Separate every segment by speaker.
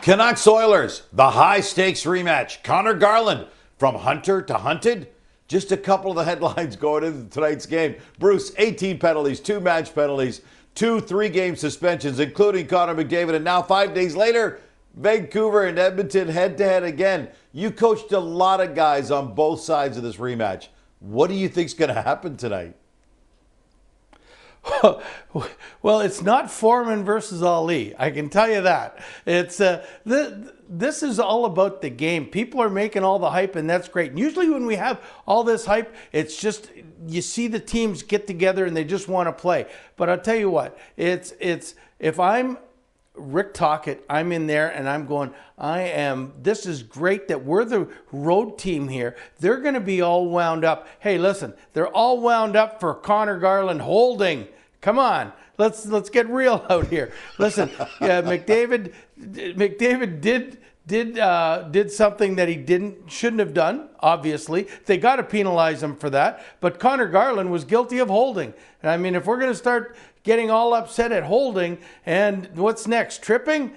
Speaker 1: Canucks Oilers, the high-stakes rematch. Conor Garland, from hunter to hunted. Just a couple of the headlines going into tonight's game. Bruce, 18 penalties, 2 match penalties, 2 3-game suspensions, including Connor McDavid. And now 5 days later, Vancouver and Edmonton head-to-head again. You coached a lot of guys on both sides of this rematch. What do you think's going to happen tonight?
Speaker 2: Well, it's not Foreman versus Ali. I can tell you that. It's this is all about the game. People are making all the hype, and that's great. And usually when we have all this hype, it's just you see the teams get together and they just want to play. But I'll tell you what, it's if I'm Rick Tocchet, I'm in there and I'm going, this is great that we're the road team here. They're going to be all wound up. Hey, listen, they're all wound up for Conor Garland holding. Come on, let's get real out here. Listen, McDavid did something that he shouldn't have done. Obviously, they got to penalize him for that. But Conor Garland was guilty of holding. And I mean, if we're going to start getting all upset at holding, and what's next? Tripping?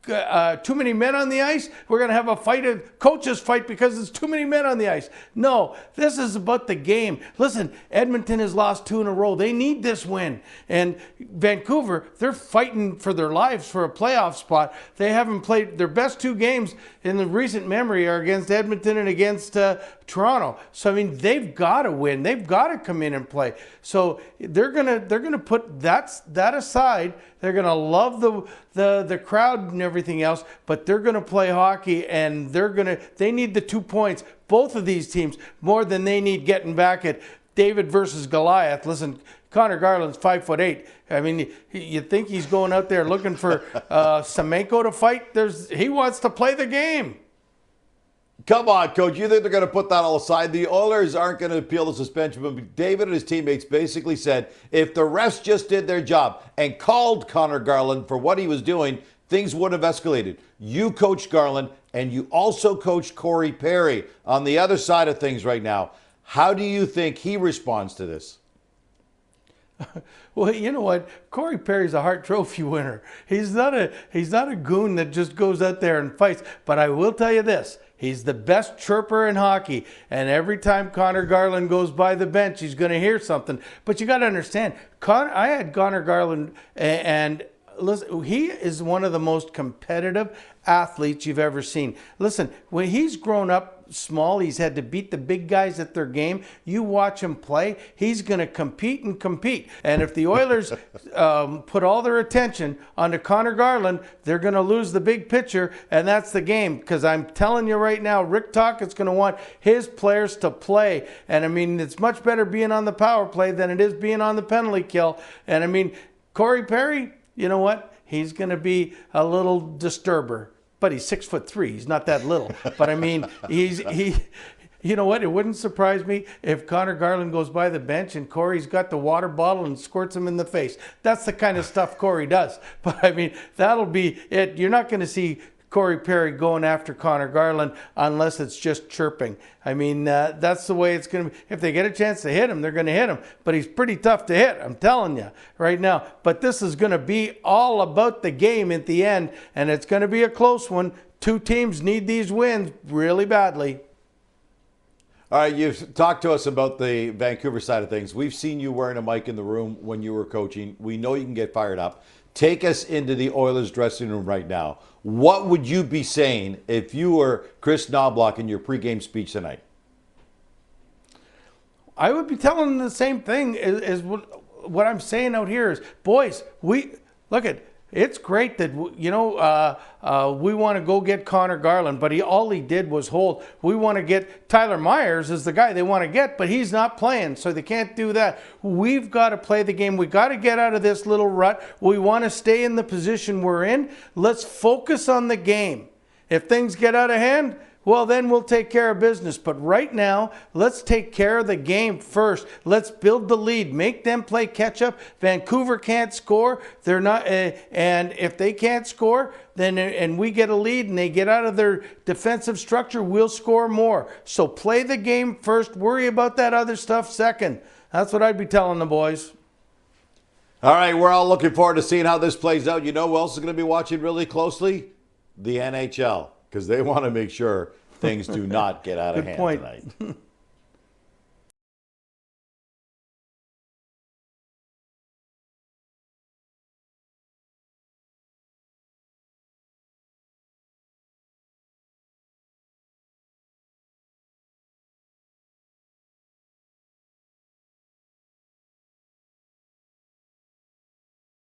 Speaker 2: Too many men on the ice? We're going to have a coaches fight because there's too many men on the ice. No, this is about the game. Listen, Edmonton has lost 2 in a row. They need this win. And Vancouver, they're fighting for their lives for a playoff spot. They haven't played their best 2 games in the recent memory are against Edmonton and against Toronto. So, I mean, they've got to win. They've got to come in and play. So they're gonna put that aside. They're going to love the crowd and everything else, but they're going to play hockey, and they need the 2 points, both of these teams, more than they need getting back at David versus Goliath. Listen, Conor Garland's 5'8". I mean, you think he's going out there looking for Semenko to fight? He wants to play the game.
Speaker 1: Come on, Coach. You think they're going to put that all aside? The Oilers aren't going to appeal the suspension, but David and his teammates basically said if the refs just did their job and called Conor Garland for what he was doing, things would have escalated. You coached Garland, and you also coached Corey Perry on the other side of things right now. How do you think he responds to this?
Speaker 2: Well, you know what? Corey Perry's a Hart Trophy winner. He's not a goon that just goes out there and fights. But I will tell you this. He's the best chirper in hockey. And every time Conor Garland goes by the bench, he's going to hear something. But you got to understand, I had Conor Garland, and listen, he is one of the most competitive athletes you've ever seen. Listen, when he's grown up small, he's had to beat the big guys at their game. You watch him play, he's going to compete and compete. And if the Oilers put all their attention onto Conor Garland, they're going to lose the big picture, and that's the game. Because I'm telling you right now, Rick Tocchet's going to want his players to play. And I mean, it's much better being on the power play than it is being on the penalty kill. And I mean, Corey Perry, you know what? He's going to be a little disturber. But he's 6'3". He's not that little. But I mean, you know what? It wouldn't surprise me if Conor Garland goes by the bench and Corey's got the water bottle and squirts him in the face. That's the kind of stuff Corey does. But I mean, that'll be it. You're not going to see Corey Perry going after Conor Garland unless it's just chirping. I mean, that's the way it's going to be. If they get a chance to hit him, they're going to hit him. But he's pretty tough to hit, I'm telling you right now. But this is going to be all about the game at the end, and it's going to be a close one. 2 teams need these wins really badly.
Speaker 1: All right, you've talked to us about the Vancouver side of things. We've seen you wearing a mic in the room when you were coaching. We know you can get fired up. Take us into the Oilers dressing room right now. What would you be saying if you were Chris Knobloch in your pregame speech tonight?
Speaker 2: I would be telling them the same thing as what I'm saying out here is, boys, it's great that, we want to go get Conor Garland, but all he did was hold. We want to get Tyler Myers is the guy they want to get, but he's not playing, so they can't do that. We've got to play the game. We got to get out of this little rut. We want to stay in the position we're in. Let's focus on the game. If things get out of hand, well, then we'll take care of business. But right now, let's take care of the game first. Let's build the lead. Make them play catch up. Vancouver can't score. They're not, and if they can't score, then and we get a lead and they get out of their defensive structure, we'll score more. So play the game first. Worry about that other stuff second. That's what I'd be telling the boys.
Speaker 1: All right, we're all looking forward to seeing how this plays out. You know who else is going to be watching really closely? The NHL, because they want to make sure things do not get out of hand tonight.